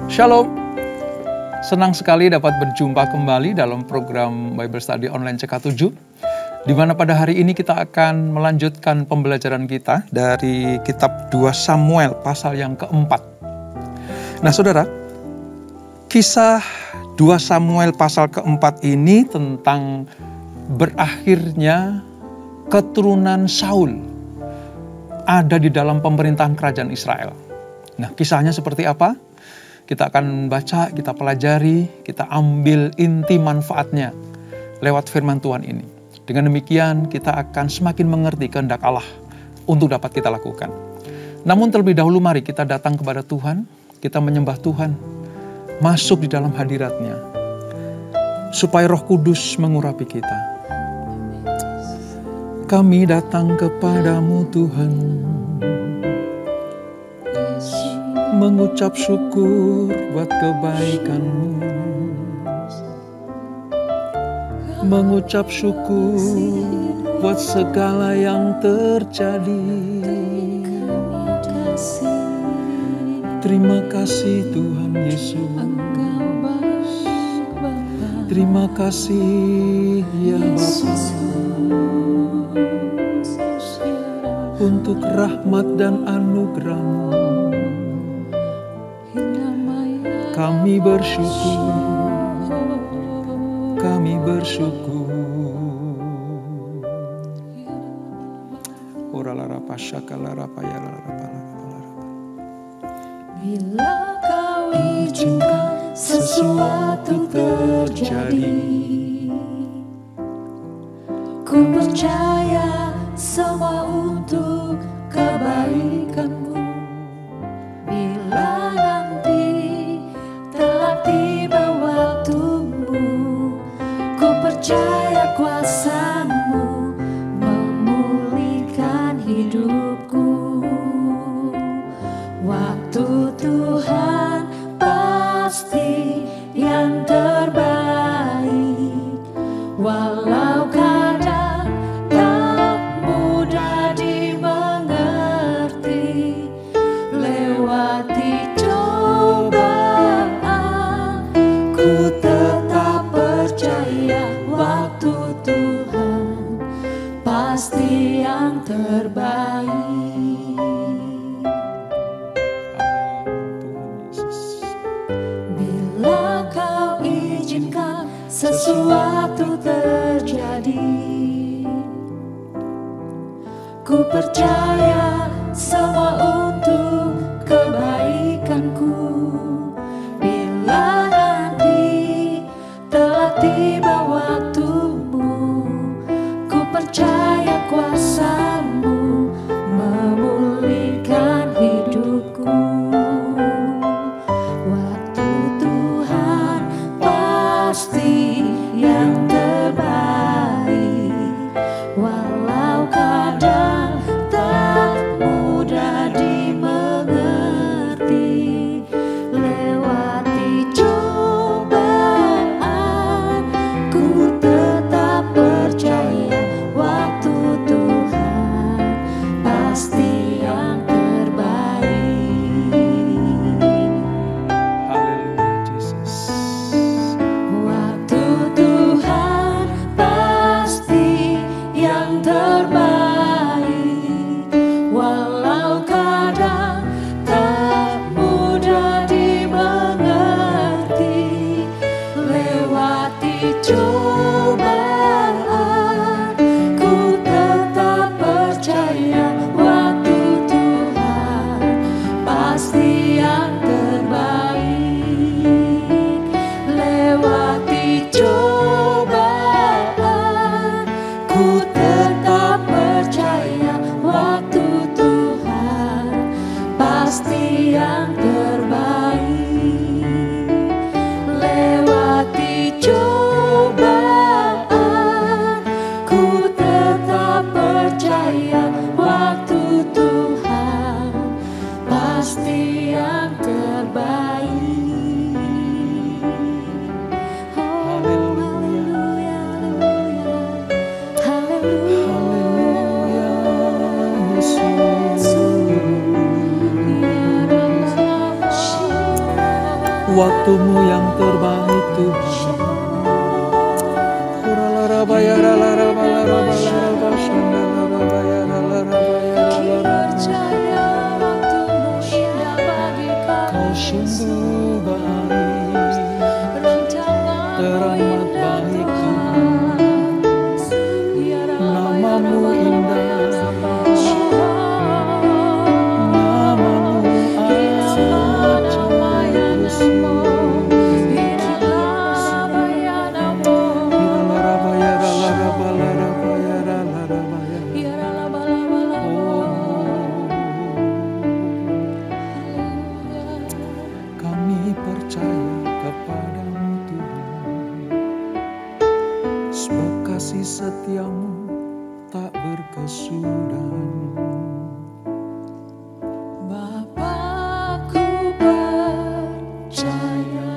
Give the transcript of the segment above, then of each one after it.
Shalom, senang sekali dapat berjumpa kembali dalam program Bible Study Online CK7, di mana pada hari ini kita akan melanjutkan pembelajaran kita dari kitab 2 Samuel pasal yang keempat. Nah saudara, kisah 2 Samuel pasal keempat ini tentang berakhirnya keturunan Saul ada di dalam pemerintahan kerajaan Israel. Nah kisahnya seperti apa? Kita akan baca, kita pelajari, kita ambil inti manfaatnya lewat firman Tuhan ini. Dengan demikian kita akan semakin mengerti kehendak Allah untuk dapat kita lakukan. Namun terlebih dahulu mari kita datang kepada Tuhan, kita menyembah Tuhan, masuk di dalam hadirat-Nya, supaya Roh Kudus mengurapi kita. Kami datang kepadamu Tuhan, mengucap syukur buat kebaikan-Mu, mengucap syukur buat segala yang terjadi. Terima kasih Tuhan Yesus, terima kasih ya Bapa, untuk rahmat dan anugerah-Mu. Kami bersyukur, kami bersyukur. Bila Kau izinkan sesuatu terjadi, ku percaya semua untuk kebaikan-Mu. Bila nanti telah tiba waktu-Mu, ku percaya kuasa-Mu memulihkan hidupku. Waktu Tuhan pasti yang terbaik, walau kadang tak mudah dimengerti. Lewati cobaan, ku tetap percaya waktu Tuhan pasti yang terbaik. Bila Kau izinkan sesuatu terjadi, ku percaya semua untuk kebaikanku. Bila nanti telah tiba waktu-Mu, ku percaya kuasa-Mu memulihkan hidupku. Waktu Tuhan pasti yang terbaik, walau kadang tak mudah di Waktumu yang terbaik Tuhan. Kau sungguh baik, teramat baik Tuhan. Namamu indah, namamu kami percaya kepadamu Tuhan, sebab kasih setiamu tak berkesudahan. Bapakku percaya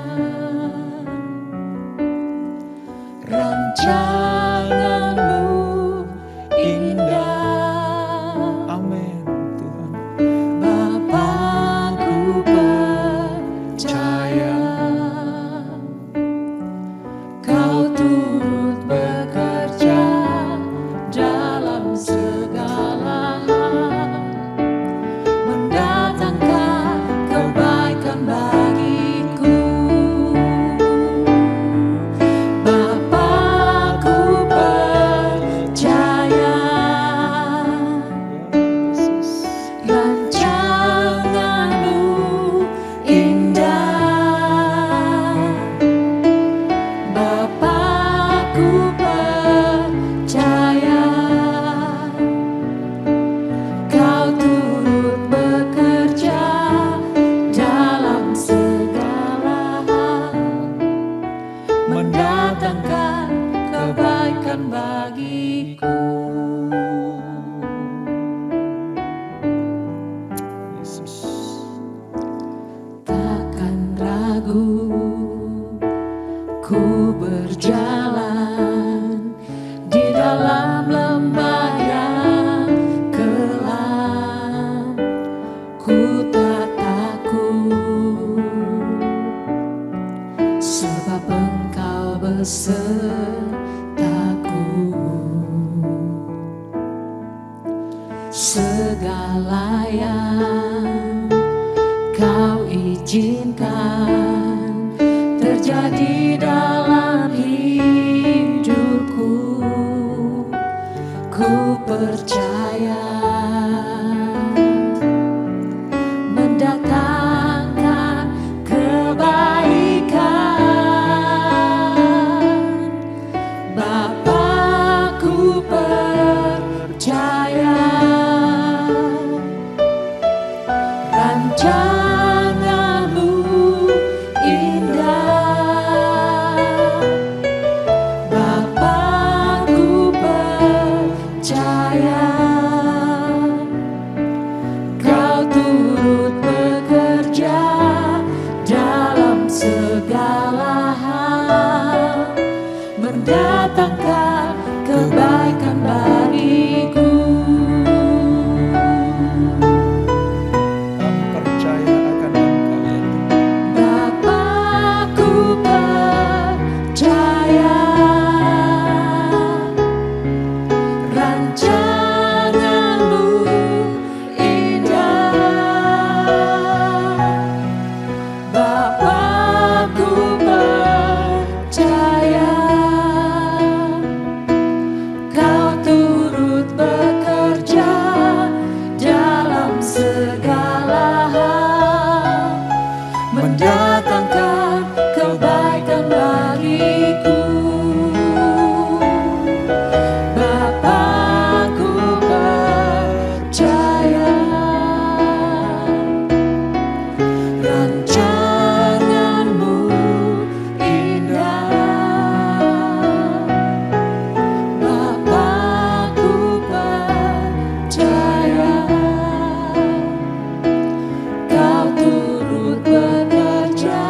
rancanganmu indah. Amin Tuhan. Bapakku percaya Kau turut bekerja dalam segala hal, mendatangkan kebaikan bagiku. Bapakku percaya rancanganmu indah. Bapakku percaya Kau turut bekerja dalam segala hal, mendatangkan kebaikan bagiku. Yesus. Takkan ragu ku berjalan di dalam lembah yang kelam. Ku tak takut, sebab Engkau besertaku. Segala yang Kau izinkan terjadi dalam hidupku, ku percaya mendatangkan kebaikan. Bapakku percaya rancanganmu indah. Bapakku percaya Kau turut bekerja dalam segala hal, mendatangkan kebaikan bagiku. Kami percaya akan Engkau ya Tuhan. Bapakku percaya rancanganmu indah. Bapakku percaya Kau turut bekerja dalam segala hal, mendatangkan kebaikan bagiku. Bapakku percaya rancanganmu indah. Bapakku percaya Kau turut bekerja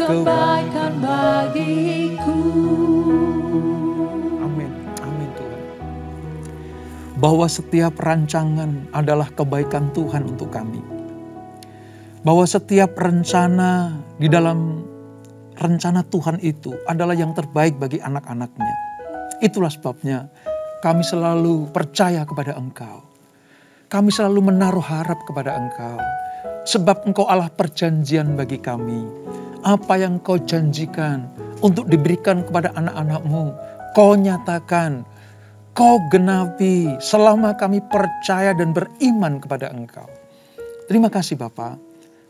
kebaikan bagiku. Amin, amin Tuhan. Bahwa setiap rancangan adalah kebaikan Tuhan untuk kami. Bahwa setiap rencana di dalam rencana Tuhan itu adalah yang terbaik bagi anak-anaknya. Itulah sebabnya kami selalu percaya kepada Engkau. Kami selalu menaruh harap kepada Engkau. Sebab Engkau Allah perjanjian bagi kami. Apa yang Kau janjikan untuk diberikan kepada anak-anak-Mu, Kau nyatakan, Kau genapi selama kami percaya dan beriman kepada Engkau. Terima kasih Bapa.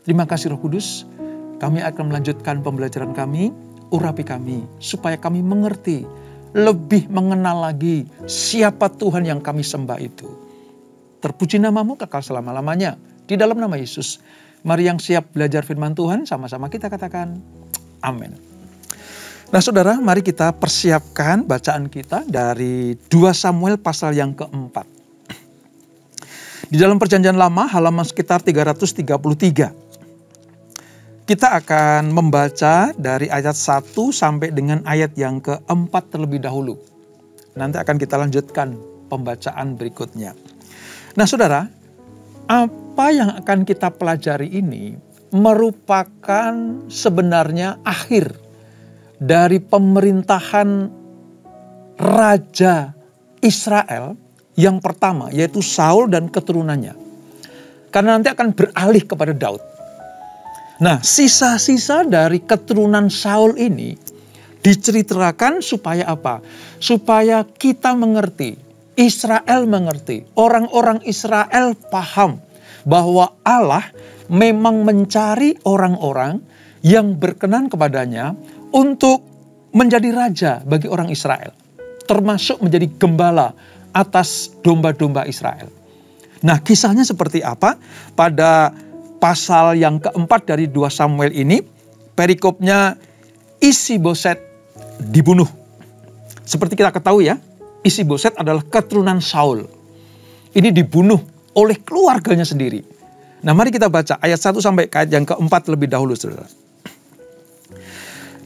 Terima kasih Roh Kudus. Kami akan melanjutkan pembelajaran kami, urapi kami, supaya kami mengerti, lebih mengenal lagi siapa Tuhan yang kami sembah itu. Terpuji namamu kekal selama-lamanya. Di dalam nama Yesus. Mari yang siap belajar firman Tuhan, sama-sama kita katakan amin. Nah saudara, mari kita persiapkan bacaan kita dari 2 Samuel pasal yang keempat. Di dalam perjanjian lama halaman sekitar 333. Kita akan membaca dari ayat 1 sampai dengan ayat yang keempat terlebih dahulu. Nanti akan kita lanjutkan pembacaan berikutnya. Nah saudara, apa yang akan kita pelajari ini merupakan sebenarnya akhir dari pemerintahan Raja Israel yang pertama, yaitu Saul dan keturunannya. Karena nanti akan beralih kepada Daud. Nah, sisa-sisa dari keturunan Saul ini diceritakan supaya apa? Supaya kita mengerti, Israel mengerti, orang-orang Israel paham bahwa Allah memang mencari orang-orang yang berkenan kepadanya untuk menjadi raja bagi orang Israel. Termasuk menjadi gembala atas domba-domba Israel. Nah, kisahnya seperti apa? Pada pasal yang keempat dari 2 Samuel ini, perikopnya Isi-Boset dibunuh. Seperti kita ketahui ya, Isi-Boset adalah keturunan Saul. Ini dibunuh oleh keluarganya sendiri. Nah mari kita baca ayat 1 sampai ayat yang keempat lebih dahulu saudara.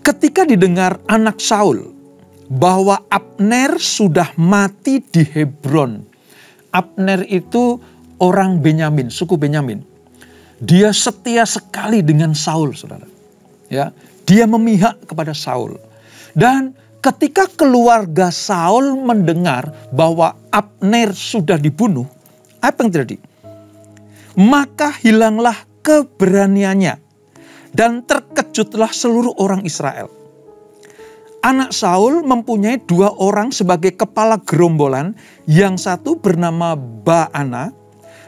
Ketika didengar anak Saul bahwa Abner sudah mati di Hebron. Abner itu orang Benyamin, suku Benyamin. Dia setia sekali dengan Saul, saudara. Ya, dia memihak kepada Saul. Dan ketika keluarga Saul mendengar bahwa Abner sudah dibunuh, apa yang terjadi? Maka hilanglah keberaniannya dan terkejutlah seluruh orang Israel. Anak Saul mempunyai 2 orang sebagai kepala gerombolan, yang satu bernama Baana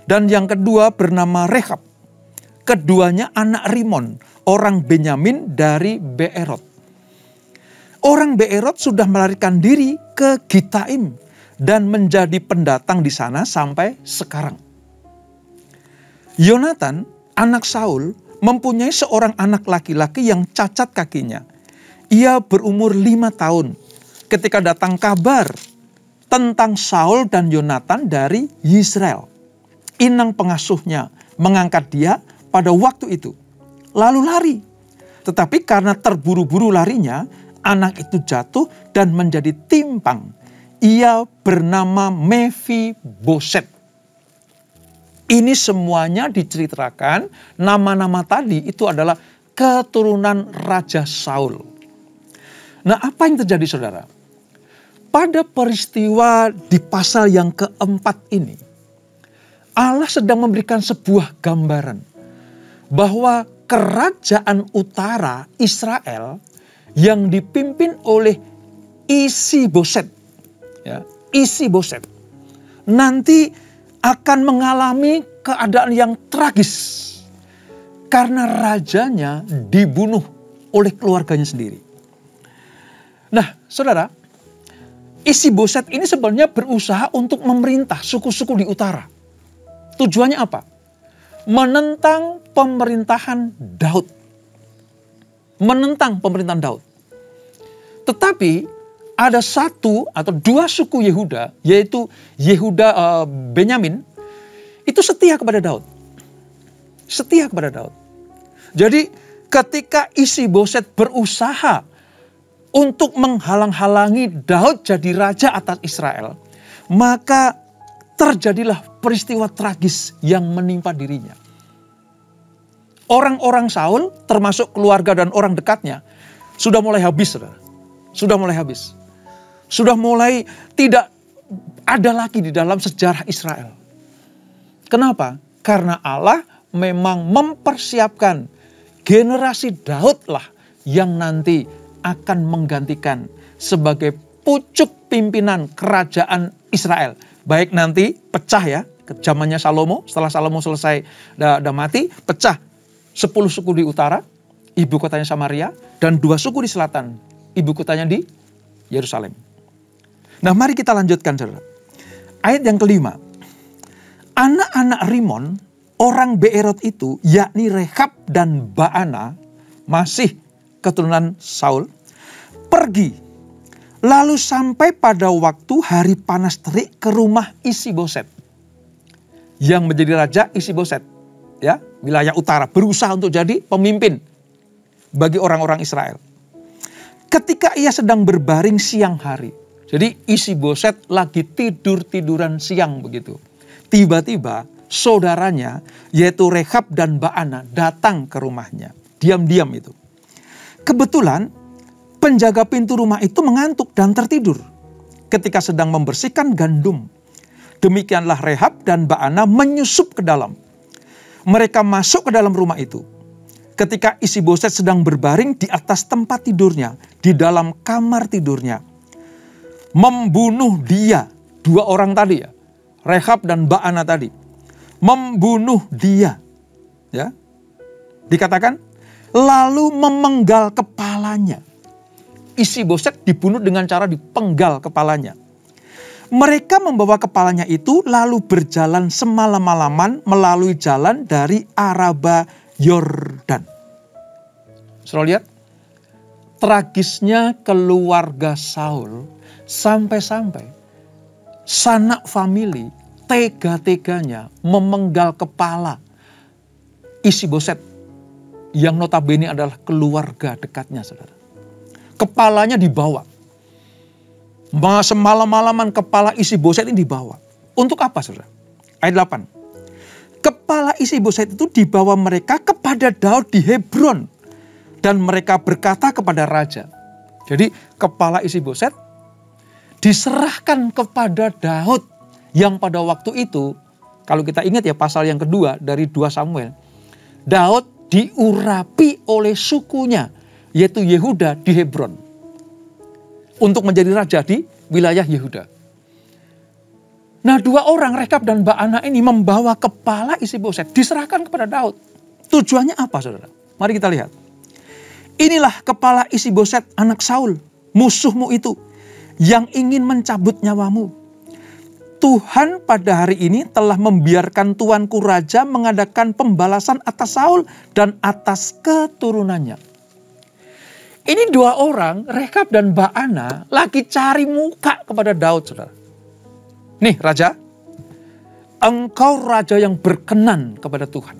dan yang kedua bernama Rehab. Keduanya anak Rimon, orang Benyamin dari Beerot. Orang Beerot sudah melarikan diri ke Gitaim dan menjadi pendatang di sana sampai sekarang. Yonatan, anak Saul, mempunyai seorang anak laki-laki yang cacat kakinya. Ia berumur 5 tahun ketika datang kabar tentang Saul dan Yonatan dari Yisrael. Inang pengasuhnya mengangkat dia pada waktu itu, lalu lari. Tetapi karena terburu-buru larinya, anak itu jatuh dan menjadi timpang. Ia bernama Mefiboset. Ini semuanya diceritakan, nama-nama tadi itu adalah keturunan Raja Saul. Nah apa yang terjadi saudara? Pada peristiwa di pasal yang keempat ini, Allah sedang memberikan sebuah gambaran bahwa kerajaan utara Israel yang dipimpin oleh Isi-Boset, ya, Isi-Boset, nanti akan mengalami keadaan yang tragis karena rajanya dibunuh oleh keluarganya sendiri. Nah, saudara, Isi-Boset ini sebenarnya berusaha untuk memerintah suku-suku di utara. Tujuannya apa? Menentang pemerintahan Daud. Menentang pemerintahan Daud. Tetapi ada 1 atau 2 suku Yehuda, yaitu Yehuda Benyamin, itu setia kepada Daud. Setia kepada Daud. Jadi ketika Isi-Boset berusaha untuk menghalang-halangi Daud jadi raja atas Israel, maka terjadilah peristiwa tragis yang menimpa dirinya. Orang-orang Saul, termasuk keluarga dan orang dekatnya, sudah mulai habis, saudara. Sudah mulai habis. Sudah mulai tidak ada lagi di dalam sejarah Israel. Kenapa? Karena Allah memang mempersiapkan generasi Daud lah yang nanti akan menggantikan sebagai pucuk pimpinan kerajaan Israel. Baik nanti pecah ya, ke zamannya Salomo, setelah Salomo selesai dah mati, pecah 10 suku di utara, ibu kotanya Samaria, dan 2 suku di selatan, ibu kotanya di Yerusalem. Nah, mari kita lanjutkan, saudara. Ayat yang kelima. Anak-anak Rimon, orang Beerot itu, yakni Rehab dan Baana, masih keturunan Saul, pergi. Lalu sampai pada waktu hari panas terik ke rumah Isi-Boset. Yang menjadi raja Isi-Boset. Ya, wilayah utara, berusaha untuk jadi pemimpin bagi orang-orang Israel. Ketika ia sedang berbaring siang hari. Jadi Isi-Boset lagi tidur-tiduran siang begitu. Tiba-tiba saudaranya yaitu Rehab dan Baana datang ke rumahnya. Diam-diam itu. Kebetulan penjaga pintu rumah itu mengantuk dan tertidur ketika sedang membersihkan gandum. Demikianlah Rehab dan Baana menyusup ke dalam. Mereka masuk ke dalam rumah itu. Ketika Isi-Boset sedang berbaring di atas tempat tidurnya, di dalam kamar tidurnya. Membunuh dia, 2 orang tadi ya, Rehab dan Baana tadi. Membunuh dia. Ya. Dikatakan, lalu memenggal kepalanya. Isi-Boset dibunuh dengan cara dipenggal kepalanya. Mereka membawa kepalanya itu lalu berjalan semalam-malaman melalui jalan dari Araba Yordan. Saudara lihat, tragisnya keluarga Saul sampai-sampai sanak famili tega-teganya memenggal kepala Isi-Boset yang notabene adalah keluarga dekatnya, saudara. Kepalanya dibawa. Semalam-malaman kepala Isi-Boset ini dibawa. Untuk apa, saudara? Ayat 8. Kepala Isi-Boset itu dibawa mereka kepada Daud di Hebron. Dan mereka berkata kepada raja. Jadi kepala Isi-Boset diserahkan kepada Daud. Yang pada waktu itu, kalau kita ingat ya pasal yang kedua dari 2 Samuel. Daud diurapi oleh sukunya, yaitu Yehuda di Hebron. Untuk menjadi raja di wilayah Yehuda. Nah, 2 orang Rehab dan Baana ini membawa kepala Isi-Boset diserahkan kepada Daud. Tujuannya apa, saudara? Mari kita lihat. Inilah kepala Isi-Boset anak Saul, musuhmu itu, yang ingin mencabut nyawamu. Tuhan pada hari ini telah membiarkan tuanku raja mengadakan pembalasan atas Saul dan atas keturunannya. Ini 2 orang, Rehab dan Baana, lagi cari muka kepada Daud, saudara. Nih raja, engkau raja yang berkenan kepada Tuhan.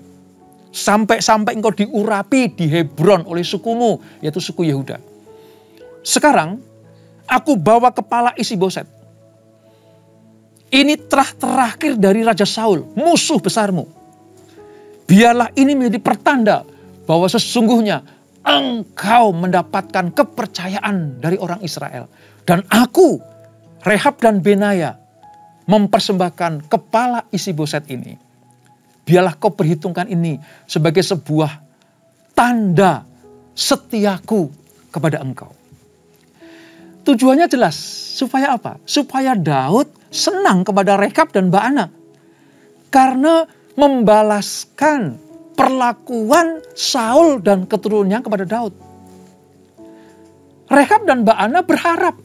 Sampai-sampai engkau diurapi di Hebron oleh sukumu, yaitu suku Yehuda. Sekarang, aku bawa kepala Isi-Boset. Ini terakhir dari Raja Saul, musuh besarmu. Biarlah ini menjadi pertanda bahwa sesungguhnya engkau mendapatkan kepercayaan dari orang Israel. Dan aku, Rehab dan Benaya, mempersembahkan kepala Isi-Boset ini. Biarlah kau perhitungkan ini sebagai sebuah tanda setiaku kepada engkau. Tujuannya jelas, supaya apa? Supaya Daud senang kepada Rehab dan Baana. Karena membalaskan perlakuan Saul dan keturunannya kepada Daud. Rehab dan Baana berharap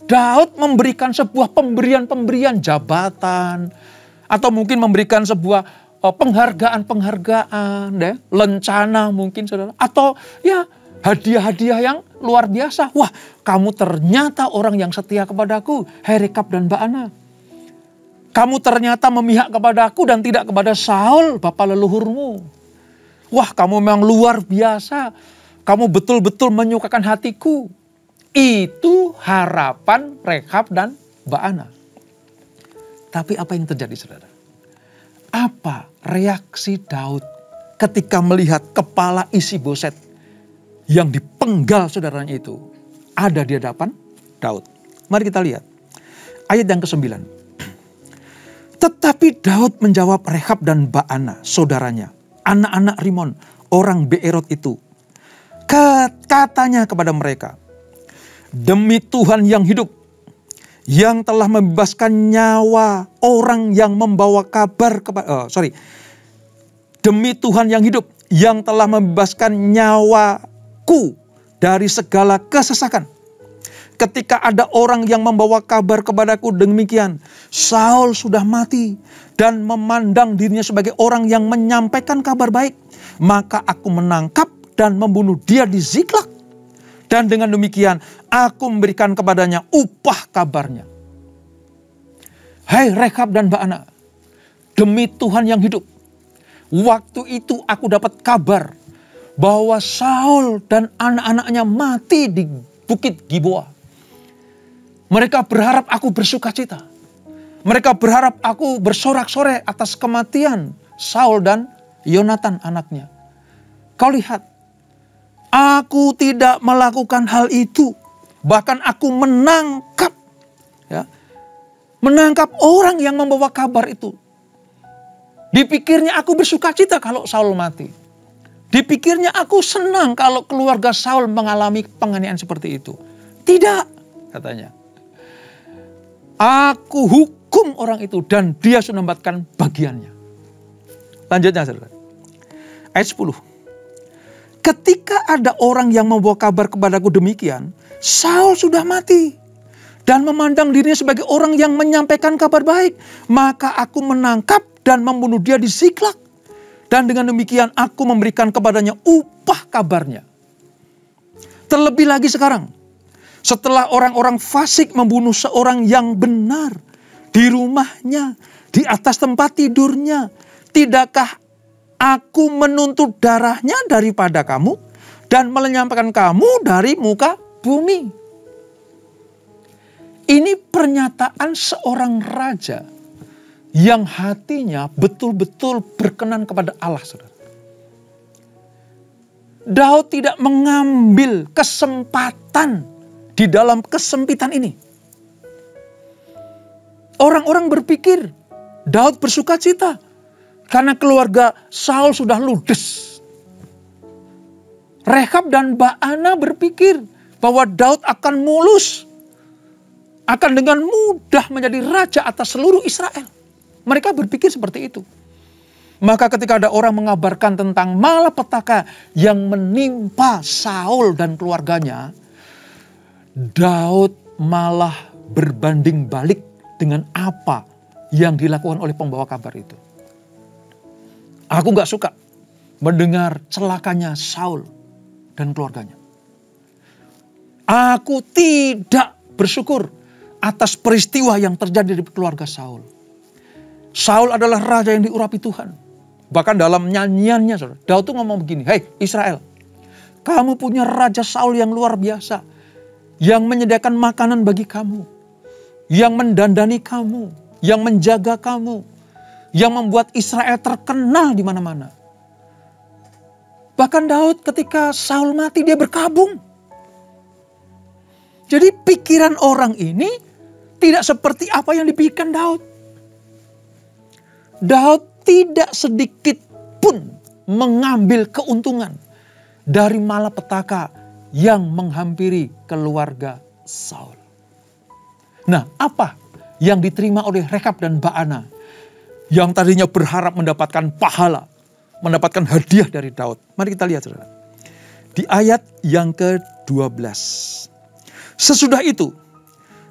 Daud memberikan sebuah pemberian-pemberian jabatan, atau mungkin memberikan sebuah penghargaan-penghargaan, lencana mungkin, saudara, atau ya hadiah-hadiah yang luar biasa. Wah, kamu ternyata orang yang setia kepadaku, hai Rehab dan Baana. Kamu ternyata memihak kepadaku dan tidak kepada Saul, bapa leluhurmu. Wah, kamu memang luar biasa. Kamu betul-betul menyukakan hatiku. Itu harapan Rehab dan Baana. Tapi apa yang terjadi, saudara? Apa reaksi Daud ketika melihat kepala Isi-Boset yang dipenggal saudaranya itu ada di hadapan Daud? Mari kita lihat ayat yang ke-9. Tetapi Daud menjawab Rehab dan Baana, saudaranya, anak-anak Rimon, orang Beerot itu. Katanya kepada mereka, demi Tuhan yang hidup, yang telah membebaskan nyawa orang yang membawa kabar kepada, demi Tuhan yang hidup, yang telah membebaskan nyawaku dari segala kesesakan. Ketika ada orang yang membawa kabar kepadaku demikian, Saul sudah mati dan memandang dirinya sebagai orang yang menyampaikan kabar baik, maka aku menangkap dan membunuh dia di Ziklag. Dan dengan demikian aku memberikan kepadanya upah kabarnya. Hai Rehab dan Baana, demi Tuhan yang hidup, waktu itu aku dapat kabar bahwa Saul dan anak-anaknya mati di Bukit Gilboa. Mereka berharap aku bersukacita. Mereka berharap aku bersorak-sorai atas kematian Saul dan Yonatan anaknya. Kau lihat, aku tidak melakukan hal itu. Bahkan aku menangkap orang yang membawa kabar itu. Dipikirnya aku bersukacita kalau Saul mati. Dipikirnya aku senang kalau keluarga Saul mengalami penganiayaan seperti itu. Tidak, katanya. Aku hukum orang itu dan dia sudah mendapatkan bagiannya. Lanjutnya, saudara. Ayat 10. Ketika ada orang yang membawa kabar kepadaku demikian, Saul sudah mati dan memandang dirinya sebagai orang yang menyampaikan kabar baik, maka aku menangkap dan membunuh dia di Ziklag. Dan dengan demikian aku memberikan kepadanya upah kabarnya. Terlebih lagi sekarang, setelah orang-orang fasik membunuh seorang yang benar di rumahnya, di atas tempat tidurnya, tidakkah aku menuntut darahnya daripada kamu dan melenyapkan kamu dari muka bumi? Ini pernyataan seorang raja yang hatinya betul-betul berkenan kepada Allah, saudara. Daud tidak mengambil kesempatan di dalam kesempitan ini. Orang-orang berpikir Daud bersukacita karena keluarga Saul sudah ludes. Rehab dan Baana berpikir bahwa Daud akan mulus, akan dengan mudah menjadi raja atas seluruh Israel. Mereka berpikir seperti itu. Maka ketika ada orang mengabarkan tentang malapetaka yang menimpa Saul dan keluarganya, Daud malah berbanding balik dengan apa yang dilakukan oleh pembawa kabar itu. Aku gak suka mendengar celakanya Saul dan keluarganya. Aku tidak bersyukur atas peristiwa yang terjadi di keluarga Saul. Saul adalah raja yang diurapi Tuhan. Bahkan dalam nyanyiannya, saudara, Daud tuh ngomong begini, "Hei Israel, kamu punya raja Saul yang luar biasa, yang menyediakan makanan bagi kamu, yang mendandani kamu, yang menjaga kamu, yang membuat Israel terkenal di mana-mana." Bahkan Daud ketika Saul mati dia berkabung. Jadi pikiran orang ini tidak seperti apa yang dipikirkan Daud. Daud tidak sedikit pun mengambil keuntungan dari malapetaka yang menghampiri keluarga Saul. Nah, apa yang diterima oleh Rehab dan Baana yang tadinya berharap mendapatkan pahala, mendapatkan hadiah dari Daud? Mari kita lihat, saudara. Di ayat yang ke-12. Sesudah itu,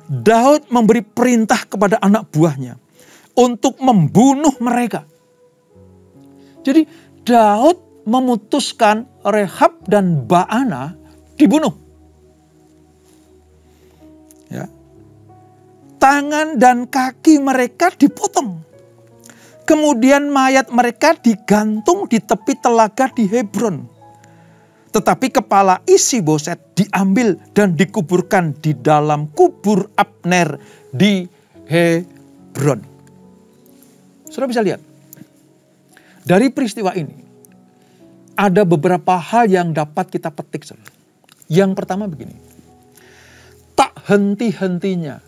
Daud memberi perintah kepada anak buahnya untuk membunuh mereka. Jadi Daud memutuskan Rehab dan Baana dibunuh. Ya. Tangan dan kaki mereka dipotong. Kemudian mayat mereka digantung di tepi telaga di Hebron. Tetapi kepala Isi-Boset diambil dan dikuburkan di dalam kubur Abner di Hebron. Saudara bisa lihat, dari peristiwa ini ada beberapa hal yang dapat kita petik. Saudara. Yang pertama begini, tak henti-hentinya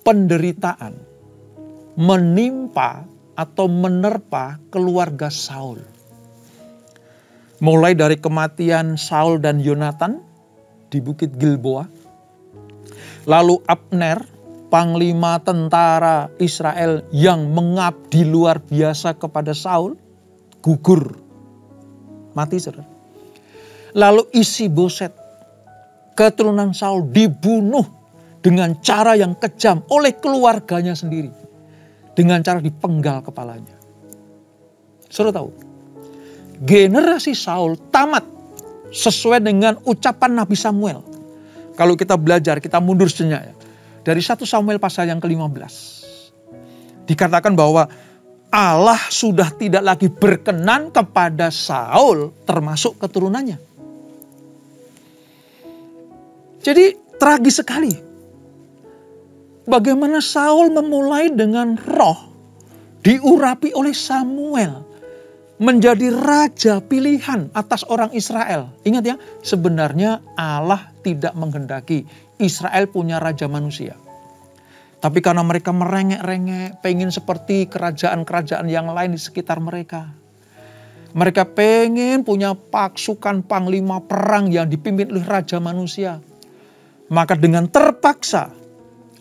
penderitaan menimpa atau menerpa keluarga Saul. Mulai dari kematian Saul dan Yonatan di Bukit Gilboa. Lalu Abner, panglima tentara Israel yang mengabdi luar biasa kepada Saul, gugur. Mati, saudara. Lalu Isi-Boset, keturunan Saul, dibunuh dengan cara yang kejam oleh keluarganya sendiri. Dengan cara dipenggal kepalanya. Saudara tahu, generasi Saul tamat sesuai dengan ucapan Nabi Samuel. Kalau kita belajar, kita mundur sejenak ya. Dari 1 Samuel pasal yang ke-15. Dikatakan bahwa Allah sudah tidak lagi berkenan kepada Saul termasuk keturunannya. Jadi tragis sekali. Bagaimana Saul memulai dengan roh diurapi oleh Samuel menjadi raja pilihan atas orang Israel. Ingat ya, sebenarnya Allah tidak menghendaki Israel punya raja manusia. Tapi karena mereka merengek-rengek, pengen seperti kerajaan-kerajaan yang lain di sekitar mereka. Mereka pengen punya pasukan panglima perang yang dipimpin oleh raja manusia. Maka dengan terpaksa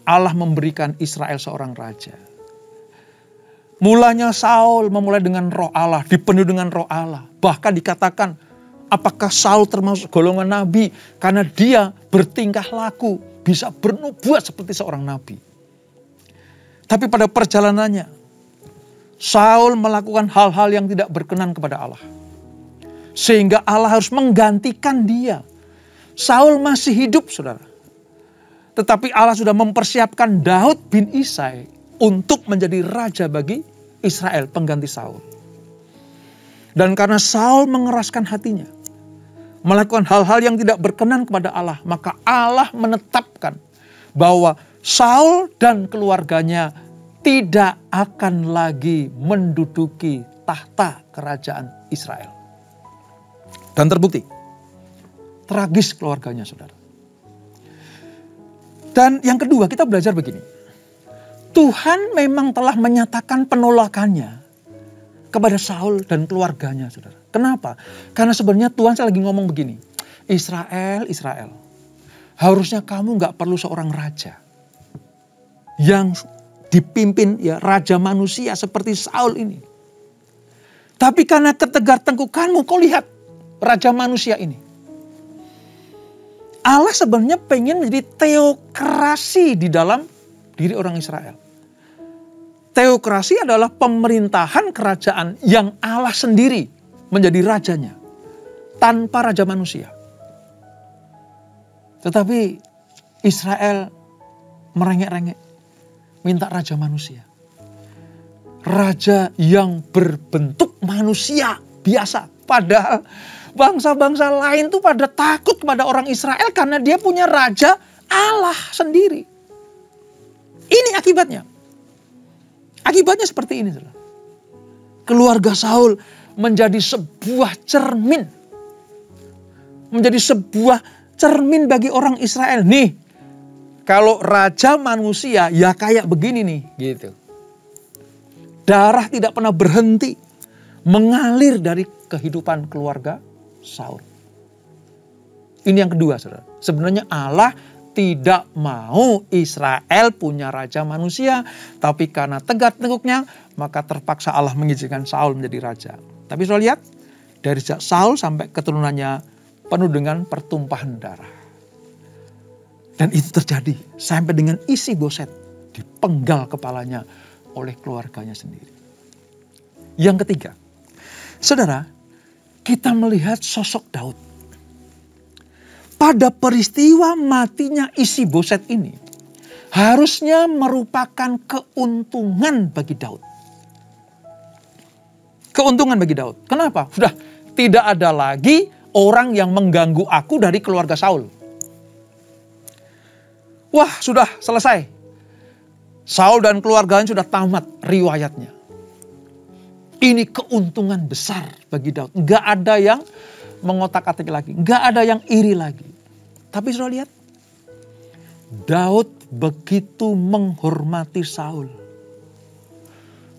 Allah memberikan Israel seorang raja. Mulanya Saul memulai dengan roh Allah, dipenuhi dengan roh Allah. Bahkan dikatakan, apakah Saul termasuk golongan nabi? Karena dia bertingkah laku, bisa bernubuat seperti seorang nabi. Tapi pada perjalanannya, Saul melakukan hal-hal yang tidak berkenan kepada Allah. Sehingga Allah harus menggantikan dia. Saul masih hidup, saudara. Tetapi Allah sudah mempersiapkan Daud bin Isai untuk menjadi raja bagi Israel, pengganti Saul. Dan karena Saul mengeraskan hatinya, melakukan hal-hal yang tidak berkenan kepada Allah, maka Allah menetapkan bahwa Saul dan keluarganya tidak akan lagi menduduki tahta kerajaan Israel. Dan terbukti, tragis keluarganya, saudara. Dan yang kedua, kita belajar begini. Tuhan memang telah menyatakan penolakannya kepada Saul dan keluarganya, saudara. Kenapa? Karena sebenarnya Tuhan lagi ngomong begini. Israel, harusnya kamu gak perlu seorang raja yang dipimpin ya raja manusia seperti Saul ini. Tapi karena ketegar-tengkukanmu, kau lihat raja manusia ini. Allah sebenarnya pengen menjadi teokrasi di dalam diri orang Israel. Teokrasi adalah pemerintahan kerajaan yang Allah sendiri menjadi rajanya. Tanpa raja manusia. Tetapi Israel merengek-rengek. Minta raja manusia. Raja yang berbentuk manusia biasa. Padahal bangsa-bangsa lain tuh pada takut kepada orang Israel karena dia punya raja Allah sendiri. Ini akibatnya. Akibatnya seperti ini. Keluarga Saul menjadi sebuah cermin. Menjadi sebuah cermin bagi orang Israel. Nih, kalau raja manusia ya kayak begini nih. Gitu. Darah tidak pernah berhenti mengalir dari kehidupan keluarga Saul. Ini yang kedua, saudara. Sebenarnya Allah tidak mau Israel punya raja manusia. Tapi karena tegak-tengkuknya, maka terpaksa Allah mengizinkan Saul menjadi raja. Tapi saudara lihat, dari Saul sampai keturunannya penuh dengan pertumpahan darah. Dan itu terjadi sampai dengan Isi-Boset dipenggal kepalanya oleh keluarganya sendiri. Yang ketiga, saudara, kita melihat sosok Daud. Pada peristiwa matinya Isi-Boset ini, harusnya merupakan keuntungan bagi Daud. keuntungan bagi Daud. Kenapa? Sudah tidak ada lagi orang yang mengganggu aku dari keluarga Saul. Wah, sudah selesai. Saul dan keluarganya sudah tamat riwayatnya. Ini keuntungan besar bagi Daud. Gak ada yang mengotak-atik lagi. Gak ada yang iri lagi. Tapi sudah lihat. Daud begitu menghormati Saul.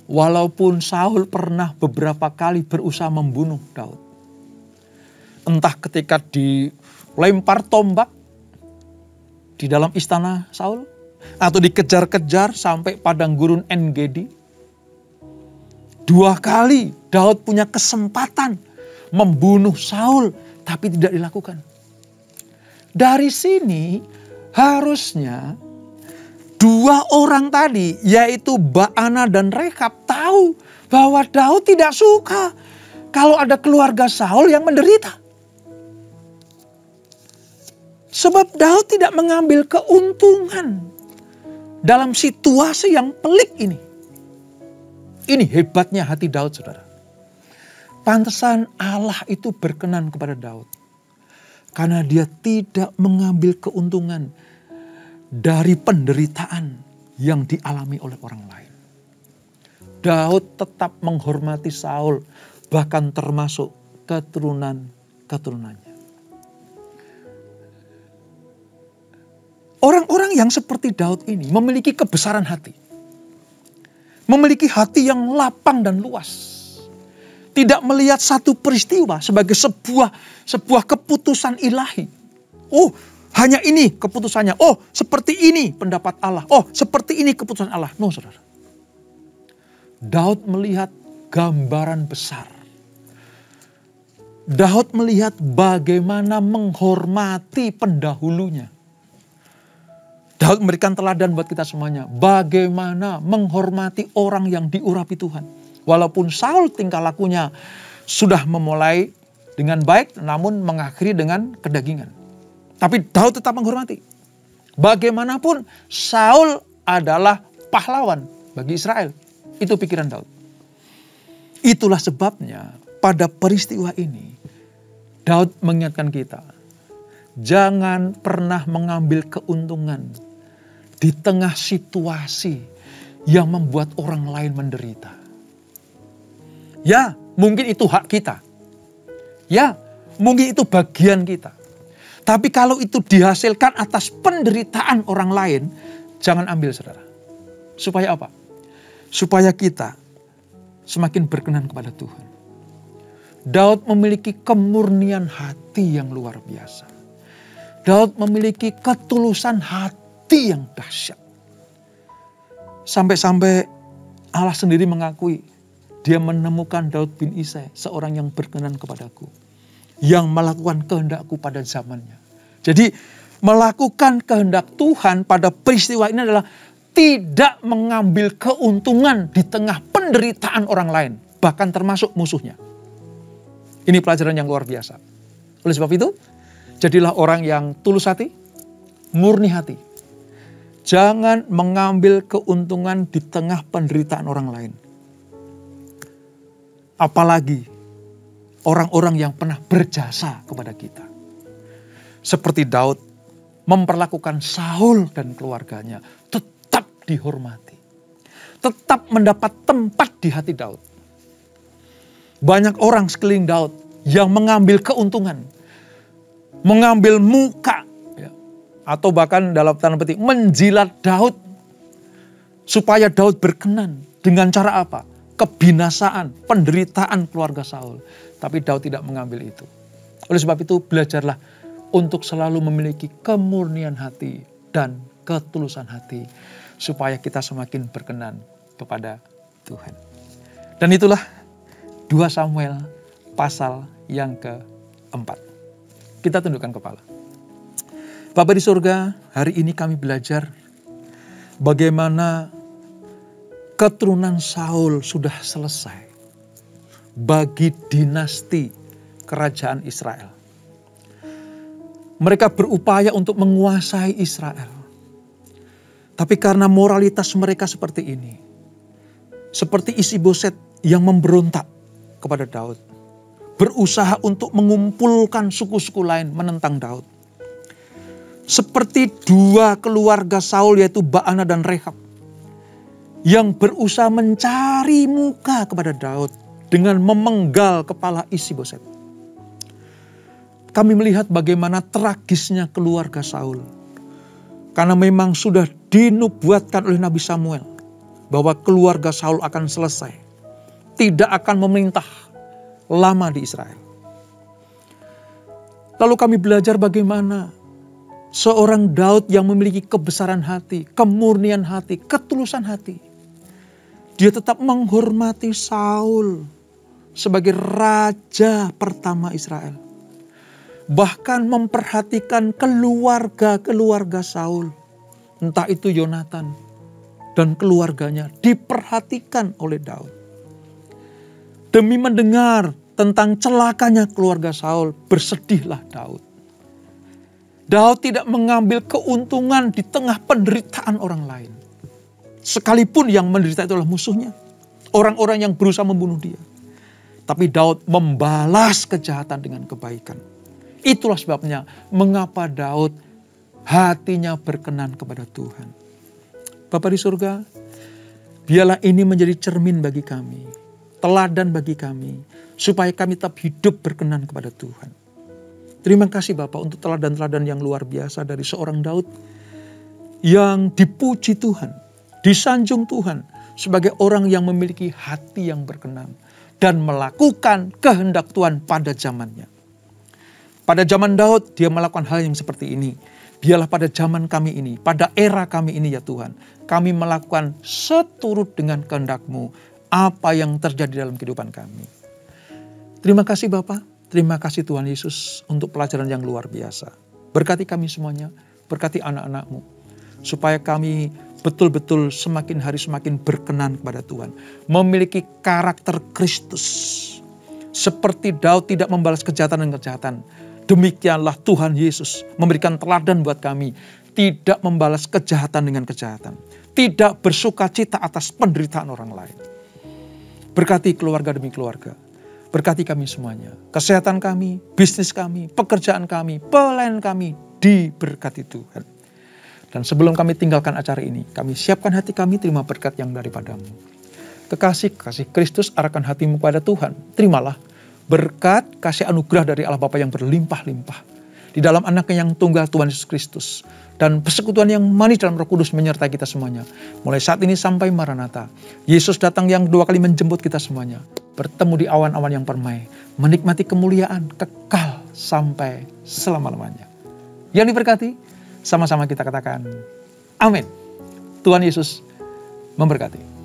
Walaupun Saul pernah beberapa kali berusaha membunuh Daud. Entah ketika dilempar tombak di dalam istana Saul. Atau dikejar-kejar sampai padang gurun En-Gedi. 2 kali Daud punya kesempatan membunuh Saul, tapi tidak dilakukan. Dari sini harusnya 2 orang tadi, yaitu Baana dan Rekab, tahu bahwa Daud tidak suka kalau ada keluarga Saul yang menderita. Sebab Daud tidak mengambil keuntungan dalam situasi yang pelik ini. Ini hebatnya hati Daud, saudara. Pantesan Allah itu berkenan kepada Daud. Karena dia tidak mengambil keuntungan dari penderitaan yang dialami oleh orang lain. Daud tetap menghormati Saul, bahkan termasuk keturunan-keturunannya. Orang-orang yang seperti Daud ini memiliki kebesaran hati. Memiliki hati yang lapang dan luas. Tidak melihat satu peristiwa sebagai sebuah keputusan ilahi. Oh, hanya ini keputusannya. Oh, seperti ini pendapat Allah. Oh, seperti ini keputusan Allah. No, saudara. Daud melihat gambaran besar. Daud melihat bagaimana menghormati pendahulunya. Daud memberikan teladan buat kita semuanya. Bagaimana menghormati orang yang diurapi Tuhan. Walaupun Saul tingkah lakunya sudah memulai dengan baik, namun mengakhiri dengan kedagingan. Tapi Daud tetap menghormati. Bagaimanapun Saul adalah pahlawan bagi Israel. Itu pikiran Daud. Itulah sebabnya pada peristiwa ini Daud mengingatkan kita. Jangan pernah mengambil keuntungan di tengah situasi yang membuat orang lain menderita. Ya, mungkin itu hak kita. Ya, mungkin itu bagian kita. Tapi kalau itu dihasilkan atas penderitaan orang lain, jangan ambil, saudara. Supaya apa? Supaya kita semakin berkenan kepada Tuhan. Daud memiliki kemurnian hati yang luar biasa. Daud memiliki ketulusan hati yang dahsyat. Sampai-sampai Allah sendiri mengakui dia menemukan Daud bin Isai, seorang yang berkenan kepadaku. Yang melakukan kehendakku pada zamannya. Jadi melakukan kehendak Tuhan pada peristiwa ini adalah tidak mengambil keuntungan di tengah penderitaan orang lain. Bahkan termasuk musuhnya. Ini pelajaran yang luar biasa. Oleh sebab itu, jadilah orang yang tulus hati, murni hati. Jangan mengambil keuntungan di tengah penderitaan orang lain. Apalagi orang-orang yang pernah berjasa kepada kita. Seperti Daud memperlakukan Saul dan keluarganya tetap dihormati. Tetap mendapat tempat di hati Daud. Banyak orang sekeliling Daud yang mengambil keuntungan. Mengambil muka, ya, atau bahkan dalam tanda petik menjilat Daud supaya Daud berkenan. Dengan cara apa? Kebinasaan, penderitaan keluarga Saul. Tapi Daud tidak mengambil itu. Oleh sebab itu belajarlah untuk selalu memiliki kemurnian hati dan ketulusan hati supaya kita semakin berkenan kepada Tuhan. Dan itulah 2 Samuel pasal yang ke-4. Kita tundukkan kepala. Bapa di surga, hari ini kami belajar bagaimana keturunan Saul sudah selesai bagi dinasti kerajaan Israel. Mereka berupaya untuk menguasai Israel. Tapi karena moralitas mereka seperti ini, seperti Isiboset yang memberontak kepada Daud. Berusaha untuk mengumpulkan suku-suku lain menentang Daud. Seperti dua keluarga Saul yaitu Baana dan Rehab. Yang berusaha mencari muka kepada Daud dengan memenggal kepala Isi-Boset. Kami melihat bagaimana tragisnya keluarga Saul. Karena memang sudah dinubuatkan oleh Nabi Samuel bahwa keluarga Saul akan selesai. Tidak akan memerintah lama di Israel. Lalu kami belajar bagaimana seorang Daud yang memiliki kebesaran hati, kemurnian hati, ketulusan hati. Dia tetap menghormati Saul sebagai raja pertama Israel. Bahkan memperhatikan keluarga-keluarga Saul. Entah itu Yonatan dan keluarganya diperhatikan oleh Daud. Demi mendengar tentang celakanya keluarga Saul, bersedihlah Daud. Daud tidak mengambil keuntungan di tengah penderitaan orang lain. Sekalipun yang menderita itu adalah musuhnya. Orang-orang yang berusaha membunuh dia. Tapi Daud membalas kejahatan dengan kebaikan. Itulah sebabnya mengapa Daud hatinya berkenan kepada Tuhan. Bapa di surga, biarlah ini menjadi cermin bagi kami. Teladan bagi kami, supaya kami tetap hidup berkenan kepada Tuhan. Terima kasih Bapak untuk teladan-teladan yang luar biasa dari seorang Daud yang dipuji Tuhan, disanjung Tuhan sebagai orang yang memiliki hati yang berkenan dan melakukan kehendak Tuhan pada zamannya. Pada zaman Daud dia melakukan hal yang seperti ini. Biarlah pada zaman kami ini, pada era kami ini ya Tuhan, kami melakukan seturut dengan kehendak-Mu apa yang terjadi dalam kehidupan kami. Terima kasih Bapa, terima kasih Tuhan Yesus untuk pelajaran yang luar biasa. Berkati kami semuanya, berkati anak-anak-Mu, supaya kami betul-betul semakin hari semakin berkenan kepada Tuhan. Memiliki karakter Kristus. Seperti Daud tidak membalas kejahatan dengan kejahatan. Demikianlah Tuhan Yesus memberikan teladan buat kami. Tidak membalas kejahatan dengan kejahatan. Tidak bersuka cita atas penderitaan orang lain. Berkati keluarga demi keluarga. Berkati kami semuanya. Kesehatan kami, bisnis kami, pekerjaan kami, pelayanan kami diberkati Tuhan. Dan sebelum kami tinggalkan acara ini, kami siapkan hati kami terima berkat yang daripada-Mu. Kekasih Kristus arahkan hatimu kepada Tuhan. Terimalah berkat kasih anugerah dari Allah Bapa yang berlimpah-limpah. Di dalam anaknya yang tunggal Tuhan Yesus Kristus. Dan persekutuan yang manis dalam Roh Kudus menyertai kita semuanya. Mulai saat ini sampai Maranatha. Yesus datang yang 2 kali menjemput kita semuanya. Bertemu di awan-awan yang permai. Menikmati kemuliaan kekal sampai selama-lamanya. Yang diberkati, sama-sama kita katakan amin. Tuhan Yesus memberkati.